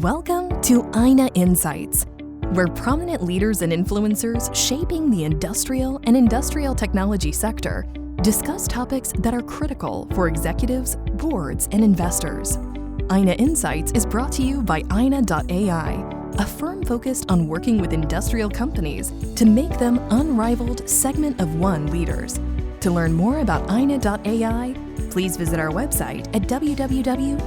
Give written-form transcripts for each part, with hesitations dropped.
Welcome to Ayna Insights, where prominent leaders and influencers shaping the industrial and industrial technology sector discuss topics that are critical for executives, boards, and investors. Ayna Insights is brought to you by Ayna.ai, a firm focused on working with industrial companies to make them unrivaled segment of one leaders. To learn more about Ayna.ai, please visit our website at www.ayna.ai.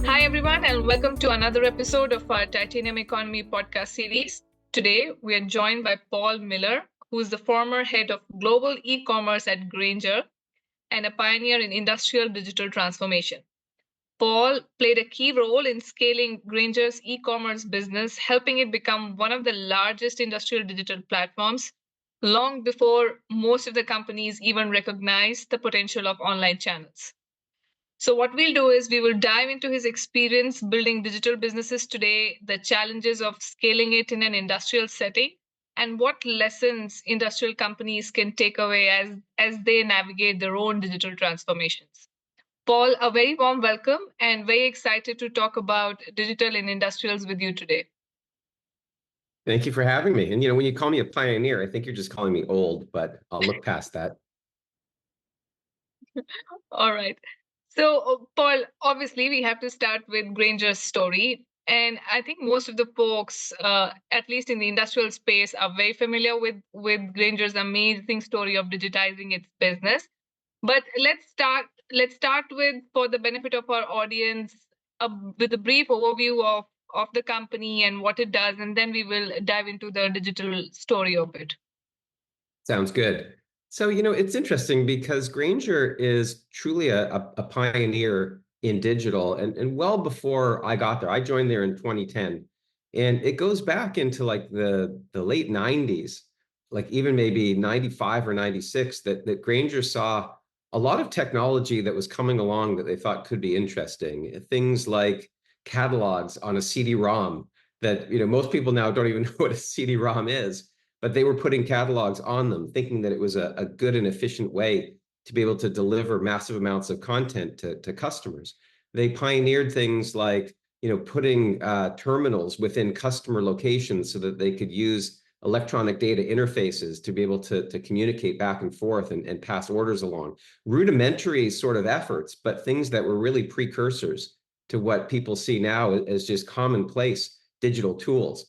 Hi, everyone, and welcome to another episode of our Titanium Economy podcast series. Today, we are joined by Paul Miller, who is the former head of global e-commerce at Grainger and a pioneer in industrial digital transformation. Paul played a key role in scaling Grainger's e-commerce business, helping it become one of the largest industrial digital platforms long before most of the companies even recognized the potential of online channels. So what we'll do is we will dive into his experience building digital businesses today, the challenges of scaling it in an industrial setting, and what lessons industrial companies can take away as they navigate their own digital transformations. Paul, a very warm welcome and very excited to talk about digital in industrials with you today. Thank you for having me. And, when you call me a pioneer, I think you're just calling me old, but I'll look past that. All right. So, Paul, obviously, we have to start with Grainger's story. And I think most of the folks, at least in the industrial space, are very familiar with Grainger's amazing story of digitizing its business. But let's start with, for the benefit of our audience, with a brief overview of the company and what it does, and then we will dive into the digital story of it. Sounds good. So, it's interesting because Grainger is truly a pioneer in digital, and well before I got there. I joined there in 2010, and it goes back into like the late 90s, like even maybe 95 or 96, that Grainger saw a lot of technology that was coming along that they thought could be interesting. Things like catalogs on a CD-ROM that, most people now don't even know what a CD-ROM is, but they were putting catalogs on them, thinking that it was a good and efficient way to be able to deliver massive amounts of content to customers. They pioneered things like, putting terminals within customer locations so that they could use electronic data interfaces to be able to communicate back and forth and pass orders along. Rudimentary sort of efforts, but things that were really precursors to what people see now as just commonplace digital tools.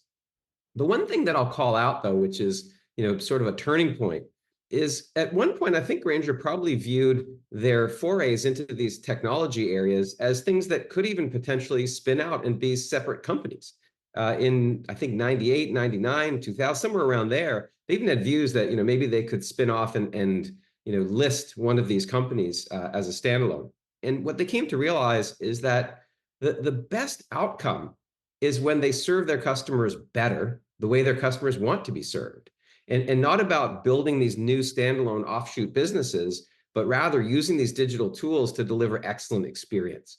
The one thing that I'll call out, though, which is, sort of a turning point, is at one point, I think Grainger probably viewed their forays into these technology areas as things that could even potentially spin out and be separate companies. In, I think, 98, 99, 2000, somewhere around there, they even had views that, maybe they could spin off and list one of these companies as a standalone. And what they came to realize is that the best outcome is when they serve their customers better, the way their customers want to be served. And not about building these new standalone offshoot businesses, but rather using these digital tools to deliver excellent experience.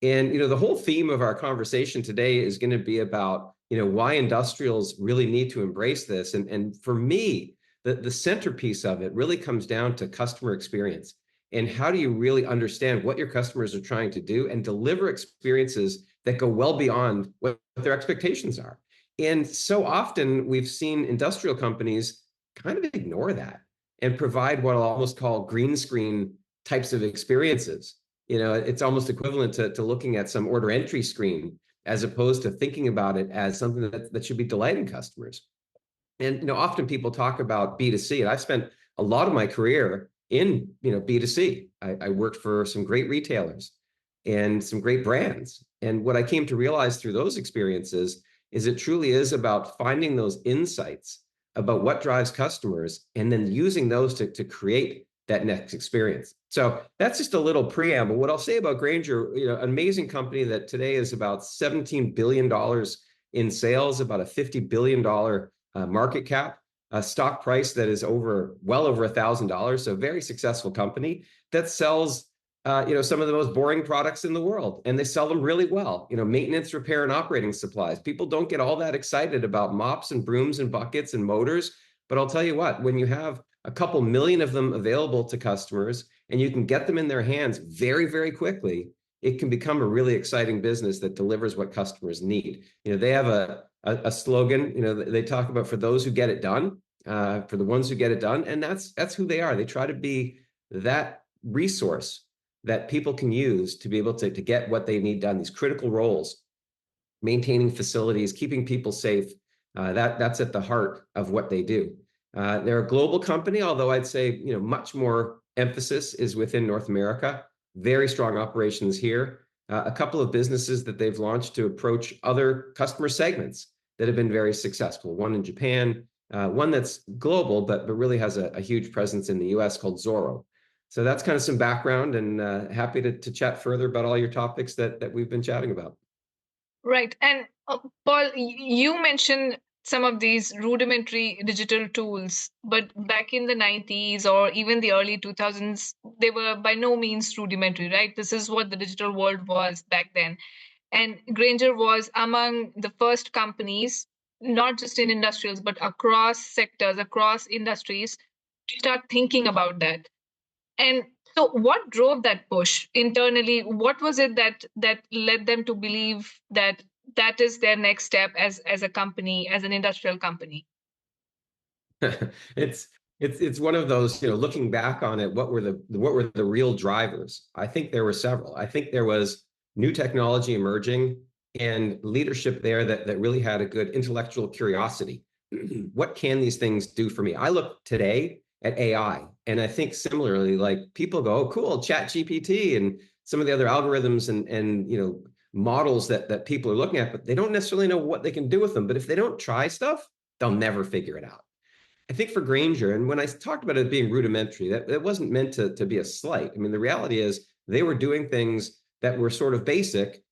And, the whole theme of our conversation today is going to be about, why industrials really need to embrace this. And for me, the centerpiece of it really comes down to customer experience. And how do you really understand what your customers are trying to do and deliver experiences that go well beyond what their expectations are? And so often we've seen industrial companies kind of ignore that and provide what I'll almost call green screen types of experiences. It's almost equivalent to looking at some order entry screen as opposed to thinking about it as something that should be delighting customers. And often people talk about B2C, and I've spent a lot of my career in B2C. I worked for some great retailers and some great brands. And what I came to realize through those experiences is it truly is about finding those insights about what drives customers and then using those to create that next experience. So that's just a little preamble. What I'll say about Grainger, an amazing company that today is about $17 billion in sales, about a $50 billion market cap, a stock price that is well over $1,000. So a very successful company that sells some of the most boring products in the world, and they sell them really well. Maintenance, repair, and operating supplies. People don't get all that excited about mops and brooms and buckets and motors, But I'll tell you what, when you have a couple million of them available to customers and you can get them in their hands very, very quickly, it can become a really exciting business that delivers what customers need. They have a slogan, they talk about for those who get it done, for the ones who get it done, and that's who they are. They try to be that resource that people can use to be able to get what they need done, these critical roles, maintaining facilities, keeping people safe. That's at the heart of what they do. They're a global company, although I'd say much more emphasis is within North America. Very strong operations here. A couple of businesses that they've launched to approach other customer segments that have been very successful. One in Japan, one that's global, but really has a huge presence in the US called Zorro. So that's kind of some background, and happy to chat further about all your topics that we've been chatting about. Right. And Paul, you mentioned some of these rudimentary digital tools, but back in the 90s or even the early 2000s, they were by no means rudimentary, right? This is what the digital world was back then. And Grainger was among the first companies, not just in industrials, but across sectors, across industries, to start thinking about that. And so what drove that push internally? What was it that led them to believe that that is their next step as a company, as an industrial company? It's one of those, looking back on it, what were the real drivers? I think there were several. I think there was new technology emerging and leadership there that really had a good intellectual curiosity. What can these things do for me? I look today at AI, and I think similarly, like people go, oh, cool, Chat GPT and some of the other algorithms and models that people are looking at, but they don't necessarily know what they can do with them. But if they don't try stuff, they'll never figure it out. I think for Grainger, and when I talked about it being rudimentary, that wasn't meant to be a slight. I mean, the reality is they were doing things that were sort of basic,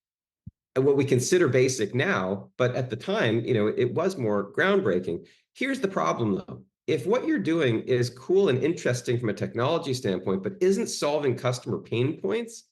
and what we consider basic now, but at the time, it was more groundbreaking. Here's the problem, though. If what you're doing is cool and interesting from a technology standpoint, but isn't solving customer pain points,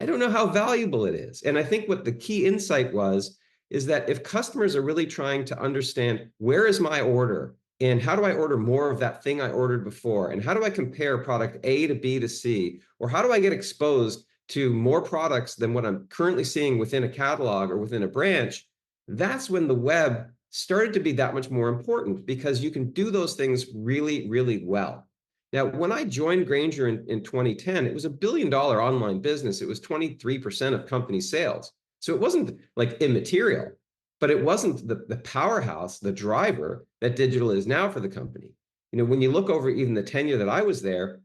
I don't know how valuable it is. And I think what the key insight was is that if customers are really trying to understand, where is my order? And how do I order more of that thing I ordered before? And how do I compare product A to B to C? Or how do I get exposed to more products than what I'm currently seeing within a catalog or within a branch? That's when the web started to be that much more important, because you can do those things really, really well. Now, when I joined Grainger in 2010, it was $1 billion online business. It was 23% of company sales. So it wasn't like immaterial, but it wasn't the powerhouse, the driver that digital is now for the company. When you look over even the tenure that I was there,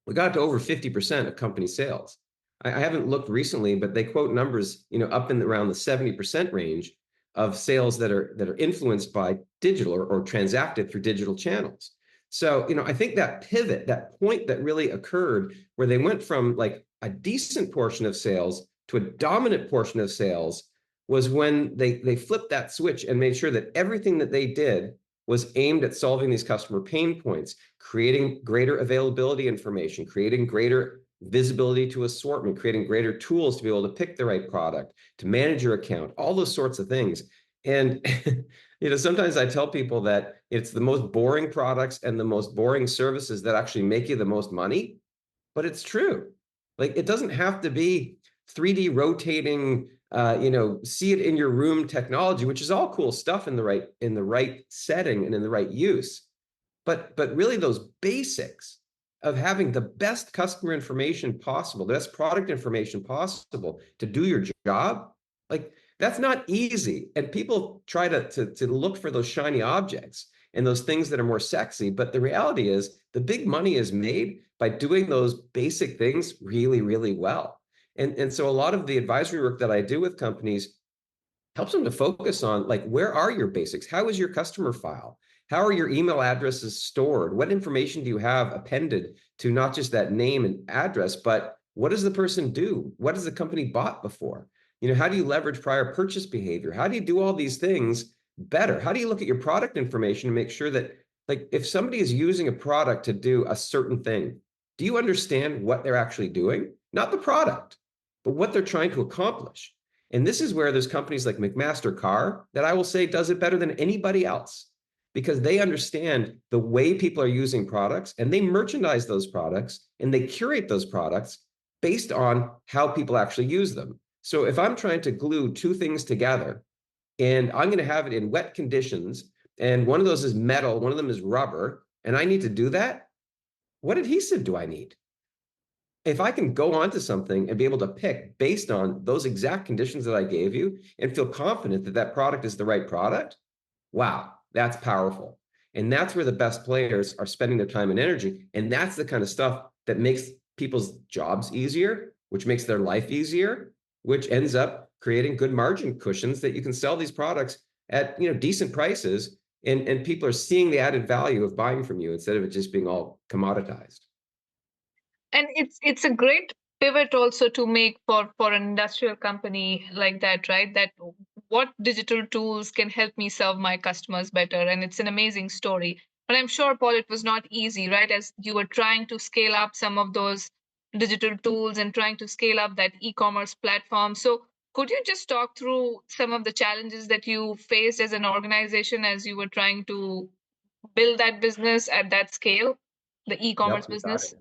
we got to over 50% of company sales. I haven't looked recently, but they quote numbers, up in around the 70% range of sales that are influenced by digital or transacted through digital channels. So, I think that pivot, that point that really occurred where they went from like a decent portion of sales to a dominant portion of sales, was when they flipped that switch and made sure that everything that they did was aimed at solving these customer pain points, creating greater availability information, creating greater visibility to assortment, creating greater tools to be able to pick the right product, to manage your account, all those sorts of things. And sometimes I tell people that it's the most boring products and the most boring services that actually make you the most money, but it's true. Like, it doesn't have to be 3D rotating, see it in your room technology, which is all cool stuff in the right setting and in the right use. But really those basics of having the best customer information possible, the best product information possible to do your job, like, that's not easy. And people try to look for those shiny objects and those things that are more sexy. But the reality is the big money is made by doing those basic things really, really well. And so a lot of the advisory work that I do with companies helps them to focus on, like, where are your basics? How is your customer file? How are your email addresses stored? What information do you have appended to not just that name and address, but what does the person do? What has the company bought before? How do you leverage prior purchase behavior? How do you do all these things better? How do you look at your product information and make sure that, like, if somebody is using a product to do a certain thing, do you understand what they're actually doing? Not the product, but what they're trying to accomplish. And this is where there's companies like McMaster-Carr that I will say does it better than anybody else. because they understand the way people are using products, and they merchandise those products and they curate those products based on how people actually use them. So if I'm trying to glue two things together and I'm going to have it in wet conditions, and one of those is metal, one of them is rubber, and I need to do that, what adhesive do I need? If I can go onto something and be able to pick based on those exact conditions that I gave you and feel confident that that product is the right product, wow, that's powerful. And that's where the best players are spending their time and energy. And that's the kind of stuff that makes people's jobs easier, which makes their life easier, which ends up creating good margin cushions that you can sell these products at, decent prices. And people are seeing the added value of buying from you instead of it just being all commoditized. And it's a great pivot also to make for an industrial company like that, right? That what digital tools can help me serve my customers better. And it's an amazing story. But I'm sure, Paul, it was not easy, right? As you were trying to scale up some of those digital tools and trying to scale up that e-commerce platform. So could you just talk through some of the challenges that you faced as an organization as you were trying to build that business at that scale, the e-commerce Yep, you got business? it.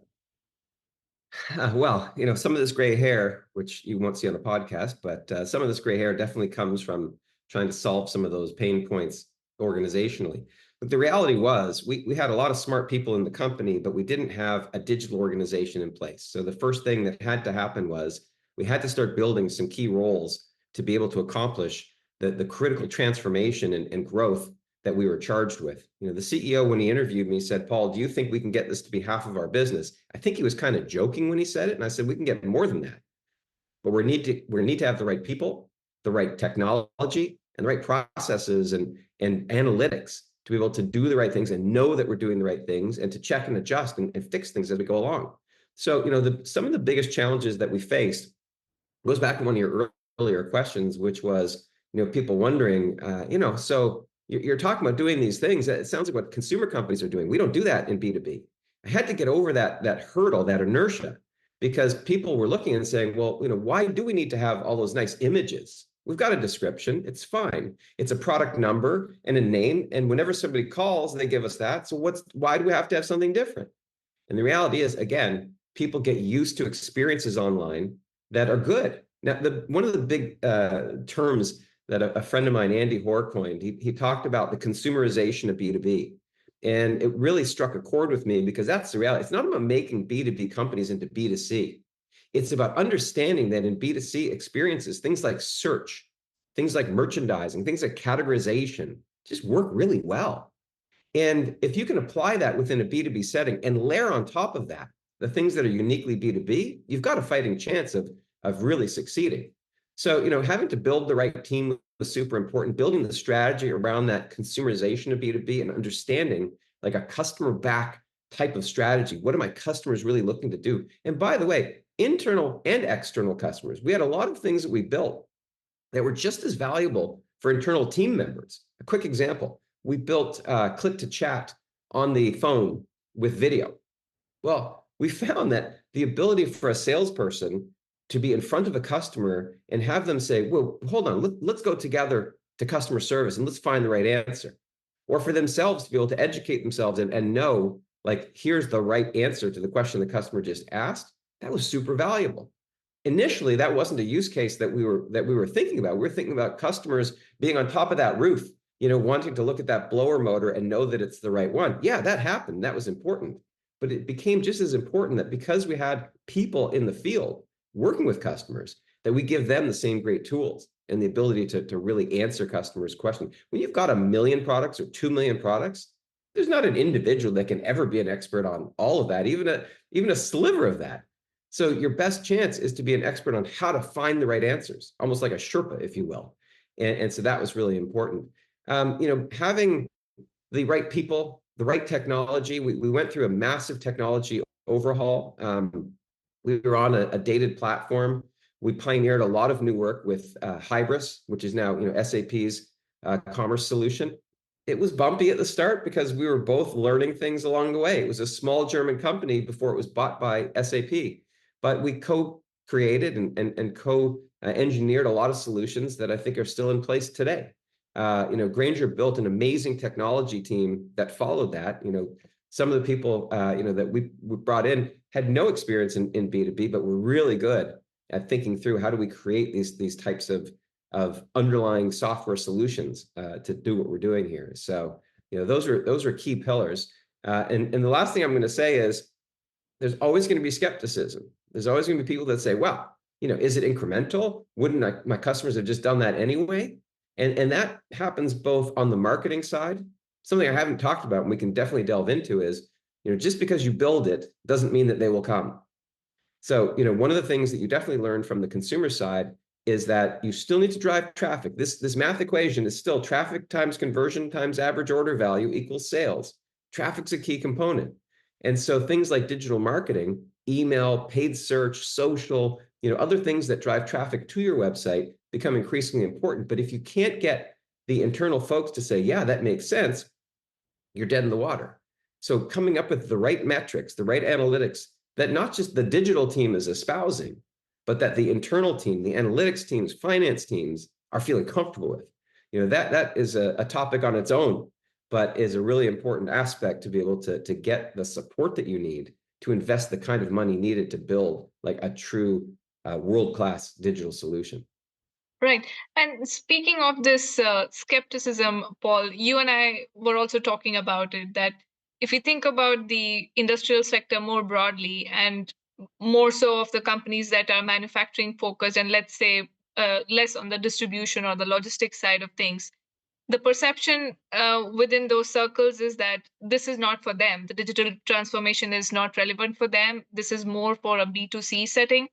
Well, some of this gray hair, which you won't see on the podcast, but some of this gray hair definitely comes from trying to solve some of those pain points organizationally. But the reality was we had a lot of smart people in the company, but we didn't have a digital organization in place. So the first thing that had to happen was we had to start building some key roles to be able to accomplish the critical transformation and growth that we were charged with. The CEO, when he interviewed me, said, "Paul, do you think we can get this to be half of our business?" I think he was kind of joking when he said it. And I said, "We can get more than that. But we need to have the right people, the right technology, and the right processes and analytics to be able to do the right things and know that we're doing the right things and to check and adjust and fix things as we go along." So, some of the biggest challenges that we faced goes back to one of your earlier questions, which was, people wondering, so you're talking about doing these things. It sounds like what consumer companies are doing. We don't do that in B2B. I had to get over that hurdle, that inertia, because people were looking and saying, well, why do we need to have all those nice images? We've got a description. It's fine. It's a product number and a name. And whenever somebody calls, they give us that. So why do we have to have something different? And the reality is, again, people get used to experiences online that are good. Now, one of the big terms that a friend of mine, Andy Hoare, coined, he talked about the consumerization of B2B. And it really struck a chord with me because that's the reality. It's not about making B2B companies into B2C. It's about understanding that in B2C experiences, things like search, things like merchandising, things like categorization just work really well. And if you can apply that within a B2B setting and layer on top of that the things that are uniquely B2B, you've got a fighting chance of really succeeding. So, having to build the right team was super important. Building the strategy around that consumerization of B2B and understanding like a customer back type of strategy. What are my customers really looking to do? And by the way, internal and external customers, we had a lot of things that we built that were just as valuable for internal team members. A quick example, we built click to chat on the phone with video. Well, we found that the ability for a salesperson to be in front of a customer and have them say, well, hold on, let's go together to customer service and let's find the right answer. Or for themselves to be able to educate themselves and know, like, here's the right answer to the question the customer just asked. That was super valuable. Initially, that wasn't a use case that we were thinking about. We were thinking about customers being on top of that roof, wanting to look at that blower motor and know that it's the right one. Yeah, that happened. That was important. But it became just as important that because we had people in the field working with customers, that we give them the same great tools and the ability to really answer customers' questions. When you've got 1 million products or 2 million products, there's not an individual that can ever be an expert on all of that, even a sliver of that. So your best chance is to be an expert on how to find the right answers, almost like a Sherpa, if you will. And so that was really important. Having the right people, the right technology. We went through a massive technology overhaul. We were on a dated platform. We pioneered a lot of new work with Hybris, which is now SAP's commerce solution. It was bumpy at the start because we were both learning things along the way. It was a small German company before it was bought by SAP, but we co-created and co-engineered a lot of solutions that I think are still in place today. Grainger built an amazing technology team that followed that. Some of the people, that we brought in had no experience in B2B, but were really good at thinking through how do we create these types of underlying software solutions to do what we're doing here. So, those are key pillars. And the last thing I'm going to say is there's always going to be skepticism. There's always going to be people that say, well, is it incremental? Wouldn't my customers have just done that anyway? And that happens both on the marketing side. Something I haven't talked about and we can definitely delve into is, just because you build it doesn't mean that they will come. So, one of the things that you definitely learn from the consumer side is that you still need to drive traffic. This math equation is still traffic times conversion times average order value equals sales. Traffic's a key component. And so things like digital marketing, email, paid search, social, other things that drive traffic to your website become increasingly important. But if you can't get the internal folks to say, yeah, that makes sense, you're dead in the water. So coming up with the right metrics, the right analytics that not just the digital team is espousing, but that the internal team, the analytics teams, finance teams are feeling comfortable with. That is a topic on its own, but is a really important aspect to be able to get the support that you need to invest the kind of money needed to build like a true world-class digital solution. Right. And speaking of this skepticism, Paul, you and I were also talking about it, that if you think about the industrial sector more broadly and more so of the companies that are manufacturing focused and let's say less on the distribution or the logistics side of things, the perception within those circles is that this is not for them. The digital transformation is not relevant for them. This is more for a B2C setting,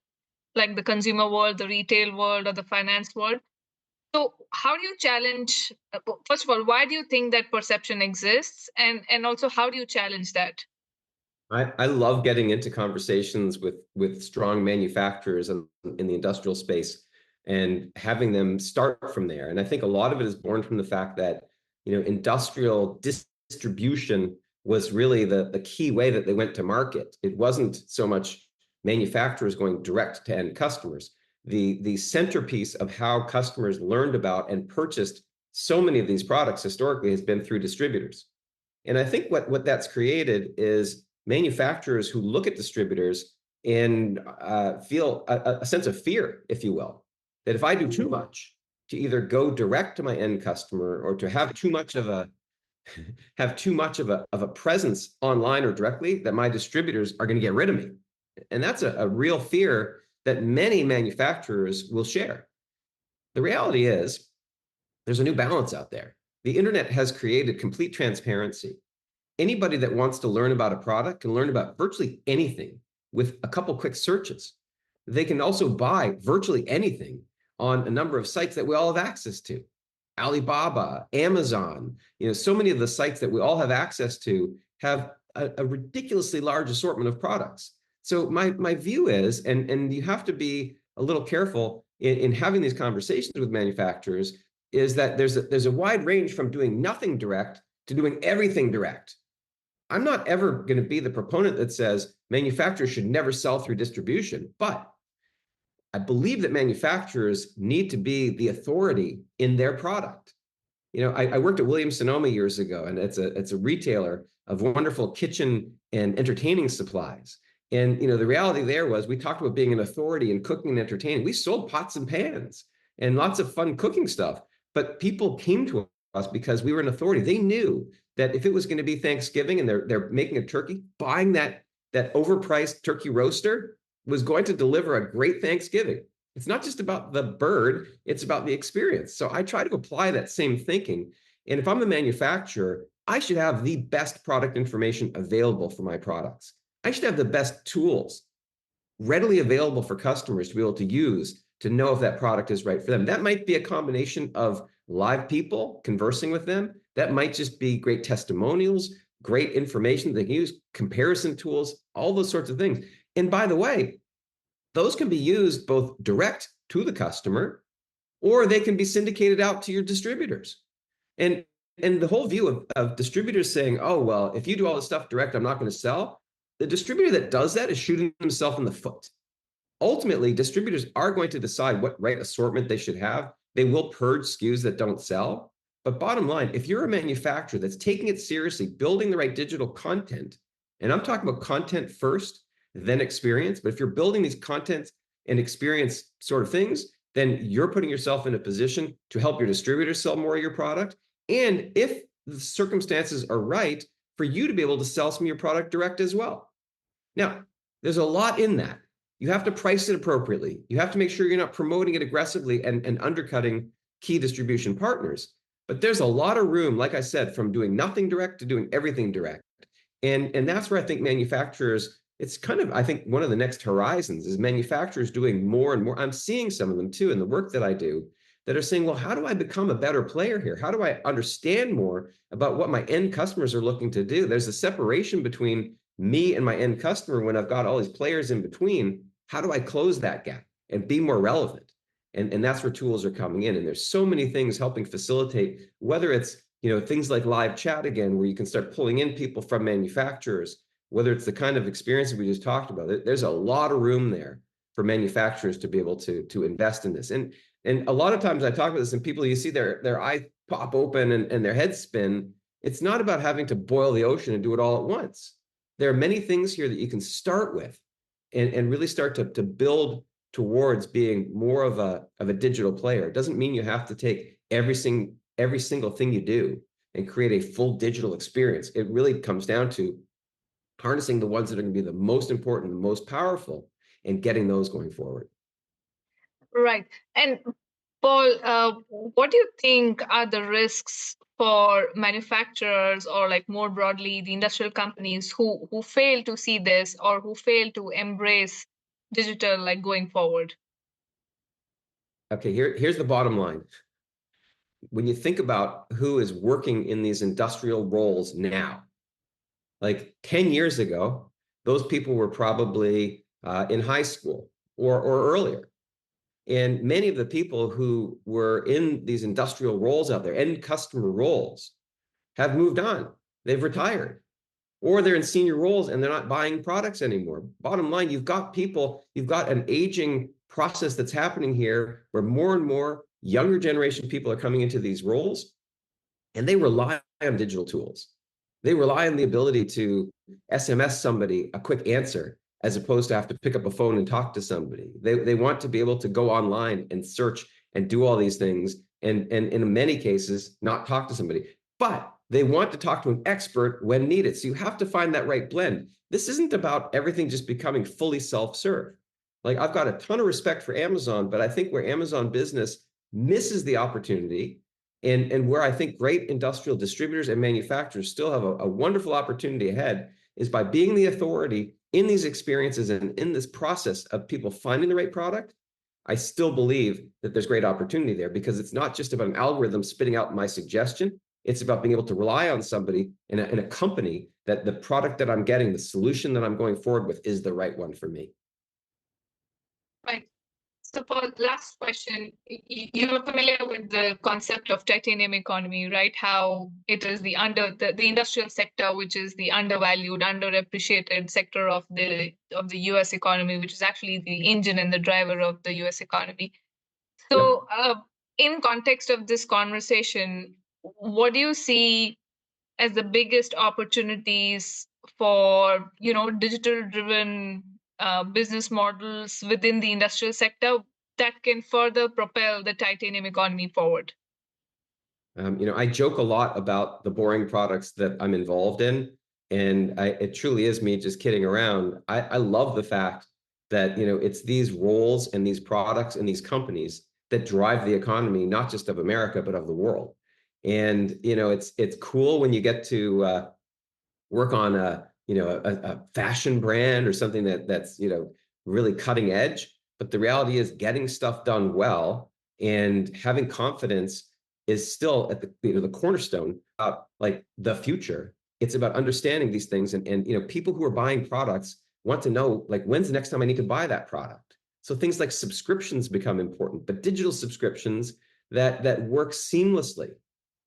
like the consumer world, the retail world, or the finance world. So how do you challenge, first of all, why do you think that perception exists? And also, how do you challenge that? I love getting into conversations with strong manufacturers in the industrial space and having them start from there. And I think a lot of it is born from the fact that, industrial distribution was really the key way that they went to market. It wasn't so much manufacturers going direct to end customers. The centerpiece of how customers learned about and purchased so many of these products historically has been through distributors. And I think what that's created is manufacturers who look at distributors and feel a sense of fear, if you will, that if I do too much to either go direct to my end customer or to have too much of a presence online or directly, that my distributors are going to get rid of me. And that's a real fear that many manufacturers will share. The reality is there's a new balance out there. The internet has created complete transparency. Anybody that wants to learn about a product can learn about virtually anything with a couple quick searches. They can also buy virtually anything on a number of sites that we all have access to. Alibaba, Amazon, so many of the sites that we all have access to have a ridiculously large assortment of products. So my view is, and you have to be a little careful in having these conversations with manufacturers, is that there's a wide range from doing nothing direct to doing everything direct. I'm not ever going to be the proponent that says manufacturers should never sell through distribution, but I believe that manufacturers need to be the authority in their product. I worked at Williams-Sonoma years ago, and it's a retailer of wonderful kitchen and entertaining supplies. And the reality there was we talked about being an authority in cooking and entertaining. We sold pots and pans and lots of fun cooking stuff, but people came to us because we were an authority. They knew that if it was going to be Thanksgiving and they're making a turkey, buying that overpriced turkey roaster was going to deliver a great Thanksgiving. It's not just about the bird, it's about the experience. So I try to apply that same thinking. And if I'm the manufacturer, I should have the best product information available for my products. I should have the best tools readily available for customers to be able to use to know if that product is right for them. That might be a combination of live people conversing with them. That might just be great testimonials, great information they can use, comparison tools, all those sorts of things. And by the way, those can be used both direct to the customer, or they can be syndicated out to your distributors. And the whole view of distributors saying, oh, well, if you do all this stuff direct, I'm not going to sell. The distributor that does that is shooting himself in the foot. Ultimately, distributors are going to decide what right assortment they should have. They will purge SKUs that don't sell. But bottom line, if you're a manufacturer that's taking it seriously, building the right digital content, and I'm talking about content first, then experience, but if you're building these content and experience sort of things, then you're putting yourself in a position to help your distributors sell more of your product. And if the circumstances are right, for you to be able to sell some of your product direct as well. Now, there's a lot in that. You have to price it appropriately. You have to make sure you're not promoting it aggressively and undercutting key distribution partners. But there's a lot of room, like I said, from doing nothing direct to doing everything direct. And that's where I think manufacturers, it's kind of, I think one of the next horizons is manufacturers doing more and more. I'm seeing some of them too in the work that I do that are saying, well, how do I become a better player here? How do I understand more about what my end customers are looking to do? There's a separation between me and my end customer when I've got all these players in between. How do I close that gap and be more relevant? And that's where tools are coming in. And there's so many things helping facilitate, whether it's things like live chat again, where you can start pulling in people from manufacturers, whether it's the kind of experience that we just talked about. There's a lot of room there for manufacturers to be able to invest in this. And a lot of times I talk about this and people, you see their eye pop open and their head spin. It's not about having to boil the ocean and do it all at once. There are many things here that you can start with and really start to build towards being more of a digital player. It doesn't mean you have to take every single thing you do and create a full digital experience. It really comes down to harnessing the ones that are going to be the most important, the most powerful, and getting those going forward. Right. And Paul, what do you think are the risks for manufacturers or like more broadly the industrial companies who fail to see this or who fail to embrace digital like going forward? Okay, here's the bottom line. When you think about who is working in these industrial roles now, like 10 years ago, those people were probably in high school or earlier. And many of the people who were in these industrial roles out there, end customer roles, have moved on. They've retired, or they're in senior roles and they're not buying products anymore. Bottom line, you've got an aging process that's happening here where more and more younger generation people are coming into these roles, and they rely on digital tools. They rely on the ability to SMS somebody a quick answer as opposed to have to pick up a phone and talk to somebody. They want to be able to go online and search and do all these things, and in many cases, not talk to somebody. But they want to talk to an expert when needed. So you have to find that right blend. This isn't about everything just becoming fully self-serve. Like, I've got a ton of respect for Amazon, but I think where Amazon Business misses the opportunity, and where I think great industrial distributors and manufacturers still have a wonderful opportunity ahead, is by being the authority in these experiences and in this process of people finding the right product. I still believe that there's great opportunity there, because it's not just about an algorithm spitting out my suggestion. It's about being able to rely on somebody in a company that the product that I'm getting, the solution that I'm going forward with, is the right one for me. Right. So Paul, last question. You're familiar with the concept of titanium economy, right? How it is the industrial sector, which is the undervalued, underappreciated sector of the US economy, which is actually the engine and the driver of the US economy. So in context of this conversation, what do you see as the biggest opportunities for digital driven business models within the industrial sector that can further propel the titanium economy forward? I joke a lot about the boring products that I'm involved in, and it truly is me just kidding around. I love the fact that it's these roles and these products and these companies that drive the economy, not just of America, but of the world. And it's cool when you get to work on a fashion brand or something that's really cutting edge. But the reality is, getting stuff done well and having confidence is still at the cornerstone of like the future. It's about understanding these things, and people who are buying products want to know, like, when's the next time I need to buy that product. So things like subscriptions become important, but digital subscriptions that work seamlessly.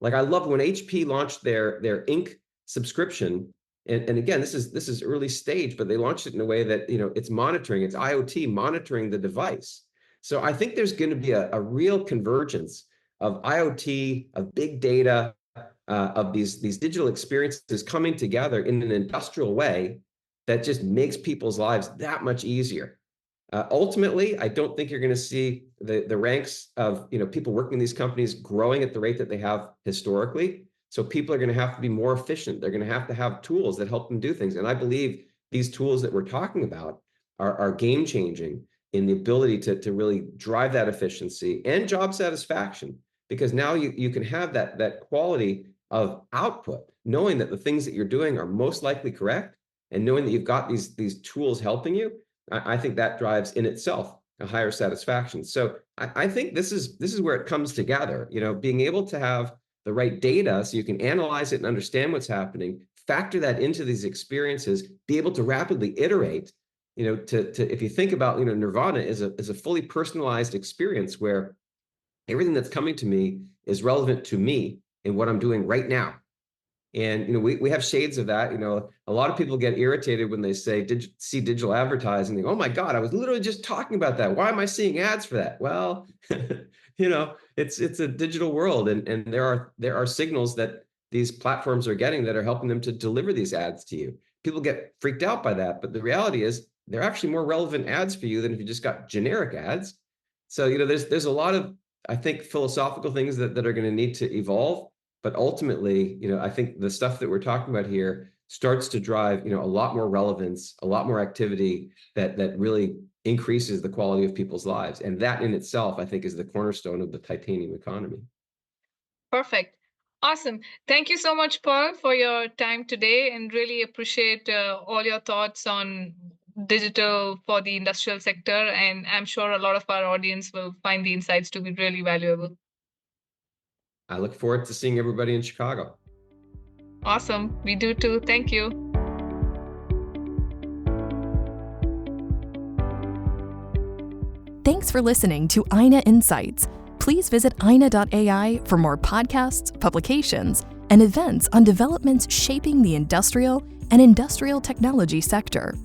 Like, I love when HP launched their ink subscription. And again, this is early stage, but they launched it in a way that it's IoT monitoring the device. So I think there's going to be a real convergence of IoT, of big data, of these digital experiences coming together in an industrial way that just makes people's lives that much easier. Ultimately, I don't think you're going to see the ranks of people working in these companies growing at the rate that they have historically. So people are going to have to be more efficient. They're going to have tools that help them do things. And I believe these tools that we're talking about are game changing in the ability to really drive that efficiency and job satisfaction, because now you can have that quality of output, knowing that the things that you're doing are most likely correct, and knowing that you've got these tools helping you. I think that drives in itself a higher satisfaction. So I think this is where it comes together, being able to have the right data so you can analyze it and understand what's happening, factor that into these experiences, be able to rapidly iterate, if you think about, Nirvana is a fully personalized experience where everything that's coming to me is relevant to me and what I'm doing right now. And we have shades of that. A lot of people get irritated when they see digital advertising. They go, "Oh my God, I was literally just talking about that. Why am I seeing ads for that?" Well, it's a digital world, and there are signals that these platforms are getting that are helping them to deliver these ads to you. People get freaked out by that, but the reality is they're actually more relevant ads for you than if you just got generic ads. So there's a lot of, I think, philosophical things that are going to need to evolve. But ultimately, I think the stuff that we're talking about here starts to drive, a lot more relevance, a lot more activity that really increases the quality of people's lives. And that in itself, I think, is the cornerstone of the titanium economy. Perfect. Awesome. Thank you so much, Paul, for your time today, and really appreciate all your thoughts on digital for the industrial sector. And I'm sure a lot of our audience will find the insights to be really valuable. I look forward to seeing everybody in Chicago. Awesome. We do too. Thank you. Thanks for listening to Ayna Insights. Please visit ayna.ai for more podcasts, publications, and events on developments shaping the industrial and industrial technology sector.